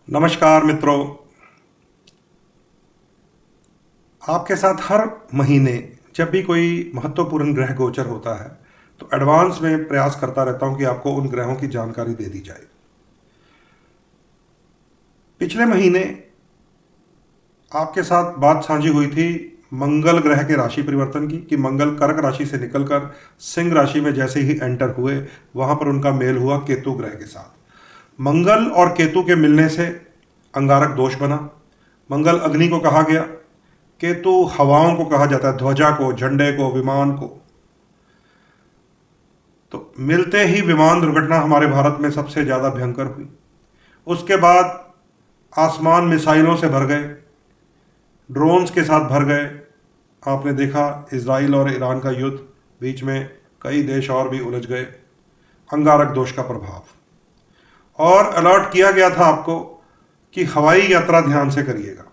नमस्कार मित्रों। आपके साथ हर महीने जब भी कोई महत्वपूर्ण ग्रह गोचर होता है तो एडवांस में प्रयास करता रहता हूं कि आपको उन ग्रहों की जानकारी दे दी जाए। पिछले महीने आपके साथ बात साझी हुई थी मंगल ग्रह के राशि परिवर्तन की कि मंगल कर्क राशि से निकलकर सिंह राशि में जैसे ही एंटर हुए वहां पर उनका मेल हुआ केतु ग्रह के साथ। मंगल और केतु के मिलने से अंगारक दोष बना। मंगल अग्नि को कहा गया, केतु हवाओं को कहा जाता है, ध्वजा को, झंडे को, विमान को। तो मिलते ही विमान दुर्घटना हमारे भारत में सबसे ज्यादा भयंकर हुई। उसके बाद आसमान मिसाइलों से भर गए, ड्रोन्स के साथ भर गए। आपने देखा इजराइल और ईरान का युद्ध, बीच में कई देश और भी उलझ गए। अंगारक दोष का प्रभाव। और अलर्ट किया गया था आपको कि हवाई यात्रा ध्यान से करिएगा,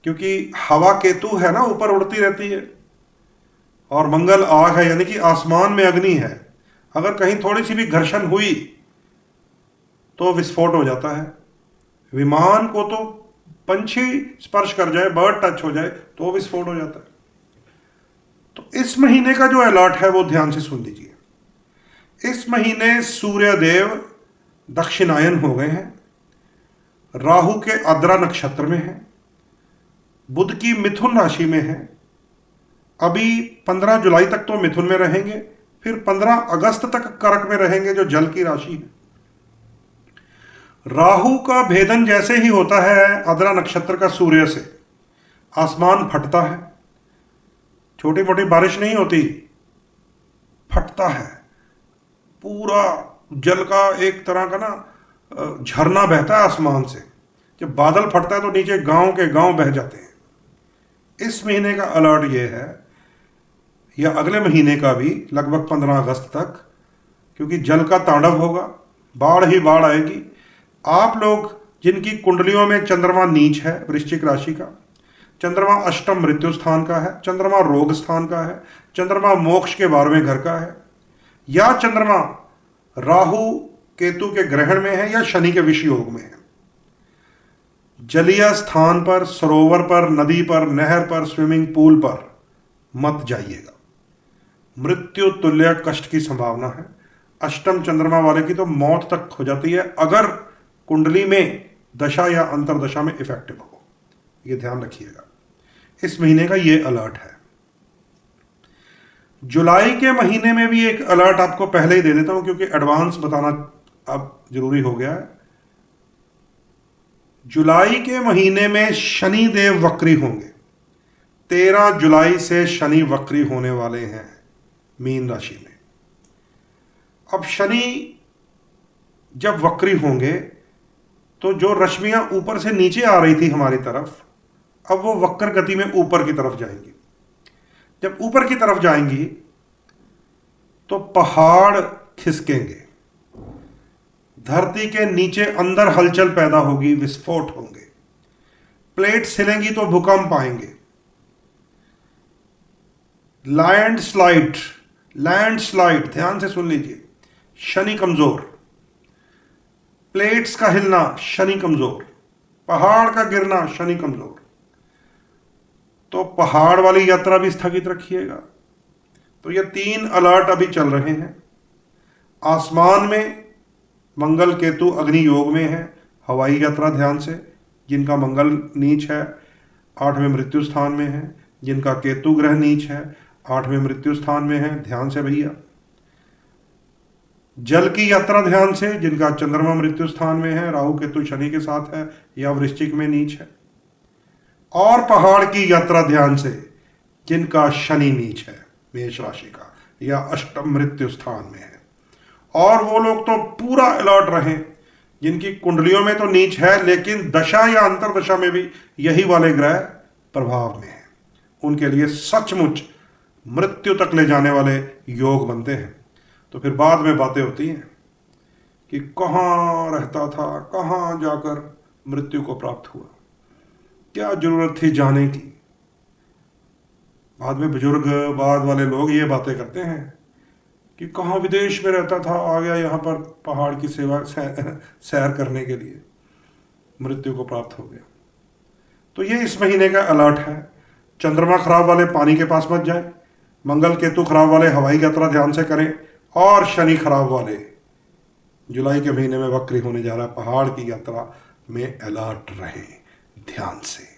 क्योंकि हवा केतु है ना, ऊपर उड़ती रहती है, और मंगल आग है, यानी कि आसमान में अग्नि है। अगर कहीं थोड़ी सी भी घर्षण हुई तो विस्फोट हो जाता है। विमान को तो पंछी स्पर्श कर जाए, बर्ड टच हो जाए तो विस्फोट हो जाता है। तो इस महीने का जो अलर्ट है वो ध्यान से सुन लीजिए। इस महीने सूर्य देव दक्षिणायन हो गए हैं, राहु के आद्रा नक्षत्र में है, बुध की मिथुन राशि में है। अभी 15 जुलाई तक तो मिथुन में रहेंगे, फिर 15 अगस्त तक कर्क में रहेंगे जो जल की राशि है। राहु का भेदन जैसे ही होता है आद्रा नक्षत्र का सूर्य से, आसमान फटता है। छोटी मोटी बारिश नहीं होती, फटता है। पूरा जल का एक तरह का ना झरना बहता है आसमान से। जब बादल फटता है तो नीचे गांव के गांव बह जाते हैं। इस महीने का अलर्ट ये है, या अगले महीने का भी लगभग 15 अगस्त तक, क्योंकि जल का तांडव होगा, बाढ़ ही बाढ़ आएगी। आप लोग जिनकी कुंडलियों में चंद्रमा नीच है, वृश्चिक राशि का, चंद्रमा अष्टम मृत्यु स्थान का है, चंद्रमा रोग स्थान का है, चंद्रमा मोक्ष के 12वें घर का है, या चंद्रमा राहु केतु के ग्रहण में है, या शनि के विष योग में है, जलीय स्थान पर, सरोवर पर, नदी पर, नहर पर, स्विमिंग पूल पर मत जाइएगा। मृत्यु तुल्य कष्ट की संभावना है। अष्टम चंद्रमा वाले की तो मौत तक हो जाती है अगर कुंडली में दशा या अंतरदशा में इफेक्टिव हो। यह ध्यान रखिएगा। इस महीने का यह अलर्ट है। जुलाई के महीने में भी एक अलर्ट आपको पहले ही दे देता हूं, क्योंकि एडवांस बताना अब जरूरी हो गया है। जुलाई के महीने में शनि देव वक्री होंगे। 13 जुलाई से शनि वक्री होने वाले हैं मीन राशि में। अब शनि जब वक्री होंगे तो जो रश्मियां ऊपर से नीचे आ रही थी हमारी तरफ, अब वो वक्र गति में ऊपर की तरफ जाएंगी। जब ऊपर की तरफ जाएंगी तो पहाड़ खिसकेंगे, धरती के नीचे अंदर हलचल पैदा होगी, विस्फोट होंगे, प्लेट्स हिलेंगी तो भूकंप आएंगे, लैंडस्लाइड, लैंडस्लाइड, ध्यान से सुन लीजिए। शनि कमजोर, प्लेट्स का हिलना शनि कमजोर, पहाड़ का गिरना शनि कमजोर। तो पहाड़ वाली यात्रा भी स्थगित रखिएगा। तो ये 3 अलर्ट अभी चल रहे हैं। आसमान में मंगल केतु अग्नि योग में है, हवाई यात्रा ध्यान से। जिनका मंगल नीच है 8वें मृत्यु स्थान में है, जिनका केतु ग्रह नीच है 8वें मृत्यु स्थान में है, ध्यान से भैया। जल की यात्रा ध्यान से, जिनका चंद्रमा मृत्यु स्थान में है, राहु केतु शनि के साथ है या वृश्चिक में नीच है। और पहाड़ की यात्रा ध्यान से, जिनका शनि नीच है मेष राशि का या अष्टम मृत्यु स्थान में है। और वो लोग तो पूरा अलर्ट रहें जिनकी कुंडलियों में तो नीच है लेकिन दशा या अंतरदशा में भी यही वाले ग्रह प्रभाव में है। उनके लिए सचमुच मृत्यु तक ले जाने वाले योग बनते हैं। तो फिर बाद में बातें होती हैं कि कहाँ रहता था, कहाँ जाकर मृत्यु को प्राप्त हुआ, क्या जरूरत थी जाने की। बाद में बुजुर्ग, बाद वाले लोग ये बातें करते हैं कि कहाँ विदेश में रहता था, आ गया यहाँ पर पहाड़ की सेवा सैर करने के लिए। मृत्यु को प्राप्त हो गया। तो ये इस महीने का अलर्ट है। चंद्रमा खराब वाले पानी के पास मत जाए, मंगल केतु खराब वाले हवाई यात्रा ध्यान से करें, और शनि खराब वाले जुलाई के महीने में वक्री होने जा रहा है, पहाड़ की यात्रा में अलर्ट रहें ध्यान से।